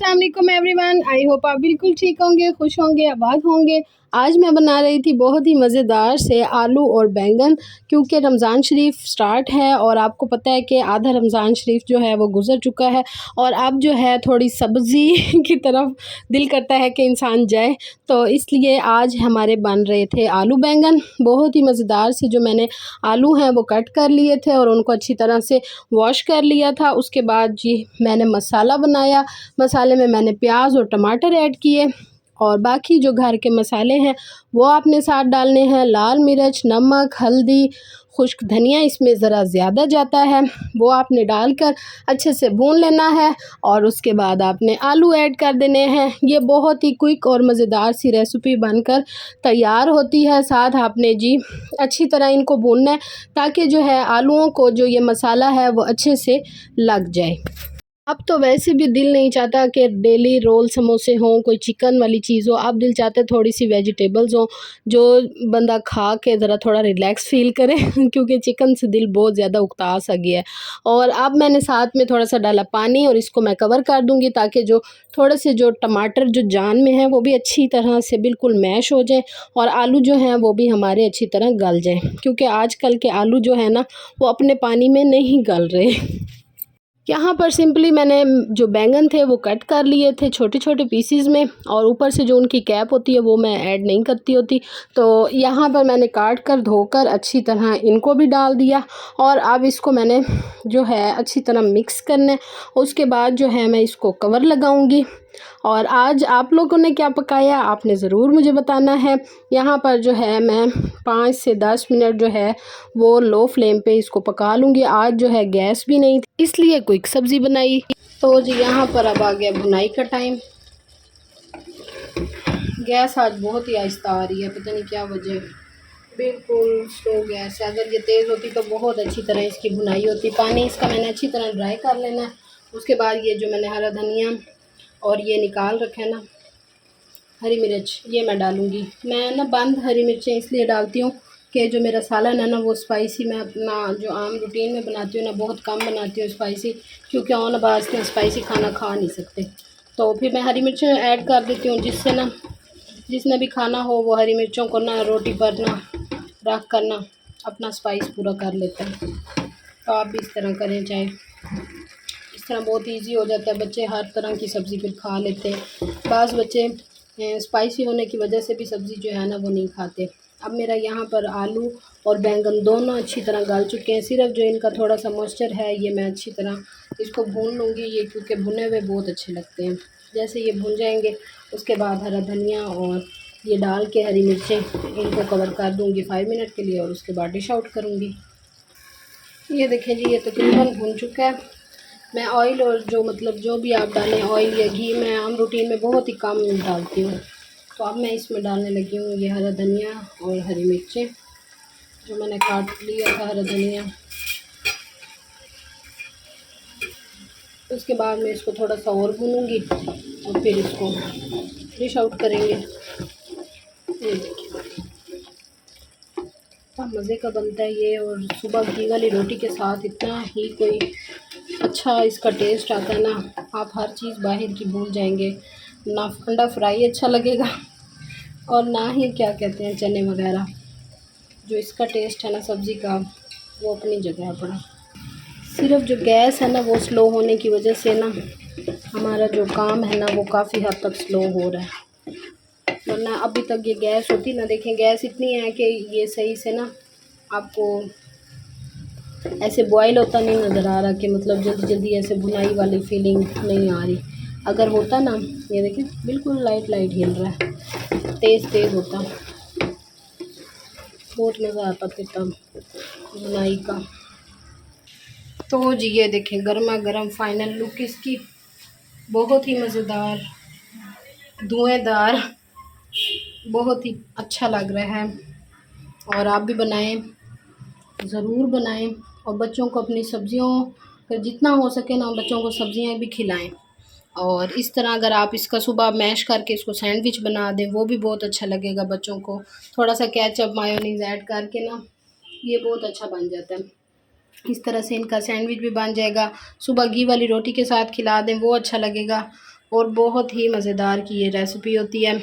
अस्सलाम वालेकुम everyone. I hope आप बिल्कुल ठीक होंगे, खुश होंगे, आबाद होंगे। आज मैं बना रही थी बहुत ही मज़ेदार से आलू और बैंगन, क्योंकि रमज़ान शरीफ स्टार्ट है और आपको पता है कि आधा रमज़ान शरीफ जो है वो गुज़र चुका है और अब जो है थोड़ी सब्ज़ी की तरफ दिल करता है कि इंसान जाए। तो इसलिए आज हमारे बन रहे थे आलू बैंगन, बहुत ही मज़ेदार से। जो मैंने आलू हैं वो कट कर लिए थे और उनको अच्छी तरह से वॉश कर लिया था। उसके बाद जी मैंने मसाला बनाया। मसाले में मैंने प्याज और टमाटर ऐड किए और बाकी जो घर के मसाले हैं वो आपने साथ डालने हैं। लाल मिर्च, नमक, हल्दी, खुश्क धनिया इसमें ज़रा ज़्यादा जाता है, वो आपने डालकर अच्छे से भून लेना है और उसके बाद आपने आलू ऐड कर देने हैं। ये बहुत ही क्विक और मज़ेदार सी रेसिपी बनकर तैयार होती है। साथ आपने जी अच्छी तरह इनको भूनना है ताकि जो है आलूओं को जो ये मसाला है वो अच्छे से लग जाए। अब तो वैसे भी दिल नहीं चाहता कि डेली रोल समोसे हों, कोई चिकन वाली चीज़ हो। अब दिल चाहता है थोड़ी सी वेजिटेबल्स हों जो बंदा खा के ज़रा थोड़ा रिलैक्स फ़ील करे क्योंकि चिकन से दिल बहुत ज़्यादा उकता सा गया है। और अब मैंने साथ में थोड़ा सा डाला पानी और इसको मैं कवर कर दूँगी ताकि जो थोड़े से जो टमाटर जो जान में हैं वो भी अच्छी तरह से बिल्कुल मैश हो जाएँ और आलू जो हैं वो भी हमारे अच्छी तरह गल जाएँ, क्योंकि आजकल के आलू जो है ना वो अपने पानी में नहीं गल रहे। यहाँ पर सिंपली मैंने जो बैंगन थे वो कट कर लिए थे छोटे छोटे पीसीज में और ऊपर से जो उनकी कैप होती है वो मैं ऐड नहीं करती होती। तो यहाँ पर मैंने काट कर धोकर अच्छी तरह इनको भी डाल दिया और अब इसको मैंने जो है अच्छी तरह मिक्स करना है। उसके बाद जो है मैं इसको कवर लगाऊंगी। और आज आप लोगों ने क्या पकाया आपने ज़रूर मुझे बताना है। यहाँ पर जो है मैं 5 से 10 मिनट जो है वो लो फ्लेम पे इसको पका लूँगी। आज जो है गैस भी नहीं थी इसलिए क्विक सब्ज़ी बनाई। तो जी यहाँ पर अब आ गया भुनाई का टाइम। गैस आज बहुत ही आहिस्ता आ रही है, पता नहीं क्या वजह, बिल्कुल स्लो गैस है। अगर ये तेज़ होती तो बहुत अच्छी तरह इसकी भुनाई होती। पानी इसका मैंने अच्छी तरह ड्राई कर लेना है। उसके बाद ये जो मैंने हरा धनिया और ये निकाल रखा है ना हरी मिर्च, ये मैं डालूँगी। मैं ना बंद हरी मिर्चें इसलिए डालती हूँ कि जो मेरा सालन है ना वो स्पाइसी, मैं अपना जो आम रूटीन में बनाती हूँ ना बहुत कम बनाती हूँ स्पाइसी, क्योंकि ऑन आबाज में स्पाइसी खाना खा नहीं सकते। तो फिर मैं हरी मिर्चें ऐड कर देती हूँ जिससे ना जिसने भी खाना हो वो हरी मिर्चों को ना रोटी पर ना रख कर ना अपना स्पाइस पूरा कर लेता है। तो आप भी इस तरह करें, चाहे इस तरह बहुत इजी हो जाता है। बच्चे हर तरह की सब्ज़ी फिर खा लेते हैं। बाज़ बच्चे स्पाइसी होने की वजह से भी सब्ज़ी जो है ना वो नहीं खाते। अब मेरा यहाँ पर आलू और बैंगन दोनों अच्छी तरह गल चुके हैं। सिर्फ जो इनका थोड़ा सा मॉइस्चर है ये मैं अच्छी तरह इसको भून लूँगी, ये क्योंकि भुने हुए बहुत अच्छे लगते हैं। जैसे ये भुन जाएंगे उसके बाद हरा धनिया और ये डाल के हरी मिर्चें इनको कवर कर दूँगी 5 मिनट के लिए और उसके बाद डिश आउट करूँगी। ये देखें जी ये तकरीबन भुन चुका है। मैं ऑयल और जो मतलब जो भी आप डालें ऑयल या घी मैं आम रूटीन में बहुत ही कम डालती हूँ। तो अब मैं इसमें डालने लगी हूँ ये हरा धनिया और हरी मिर्चें जो मैंने काट लिया था हरा धनिया। उसके बाद मैं इसको थोड़ा सा और भूनूंगी और फिर इसको डिश आउट करेंगे। ये देखिए इतना मज़े का बनता है ये, और सुबह घी वाली रोटी के साथ इतना ही कोई अच्छा इसका टेस्ट आता है ना, आप हर चीज़ बाहर की भूल जाएंगे। ना अंडा फ्राई अच्छा लगेगा और ना ही क्या कहते हैं चने वगैरह। जो इसका टेस्ट है ना सब्ज़ी का वो अपनी जगह है पड़ा। सिर्फ जो गैस है ना वो स्लो होने की वजह से ना हमारा जो काम है ना वो काफ़ी हद तक स्लो हो रहा है। वरना अभी तक ये गैस होती ना, देखें गैस इतनी है कि ये सही से ना आपको ऐसे बॉयल होता नहीं नज़र आ रहा कि मतलब जल्दी जल्दी ऐसे भुनाई वाली फीलिंग नहीं आ रही। अगर होता ना, ये देखें बिल्कुल लाइट लाइट हिल रहा है, तेज़ तेज़ होता बहुत मज़ा आता फिर तब भुनाई का। तो जी ये देखें गर्मा गर्म फाइनल लुक इसकी, बहुत ही मज़ेदार धुएँदार, बहुत ही अच्छा लग रहा है। और आप भी बनाएं, ज़रूर बनाएं और बच्चों को अपनी सब्जियों का जितना हो सके ना बच्चों को सब्जियां भी खिलाएं। और इस तरह अगर आप इसका सुबह मैश करके इसको सैंडविच बना दें वो भी बहुत अच्छा लगेगा बच्चों को। थोड़ा सा केचप मायोनीज़ ऐड करके ना ये बहुत अच्छा बन जाता है। इस तरह से इनका सैंडविच भी बन जाएगा। सुबह घी वाली रोटी के साथ खिला दें वो अच्छा लगेगा। और बहुत ही मज़ेदार की ये रेसिपी होती है।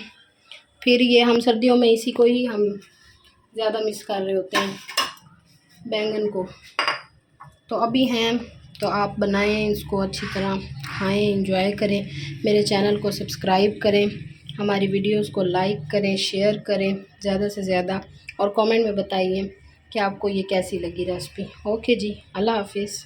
फिर ये हम सर्दियों में इसी को ही हम ज़्यादा मिस कर रहे होते हैं, बैंगन को। तो अभी हैं तो आप बनाएं इसको, अच्छी तरह खाएं, एंजॉय करें। मेरे चैनल को सब्सक्राइब करें, हमारी वीडियोस को लाइक करें, शेयर करें ज़्यादा से ज़्यादा, और कमेंट में बताइए कि आपको ये कैसी लगी रेसिपी। ओके जी, अल्लाह हाफिज़।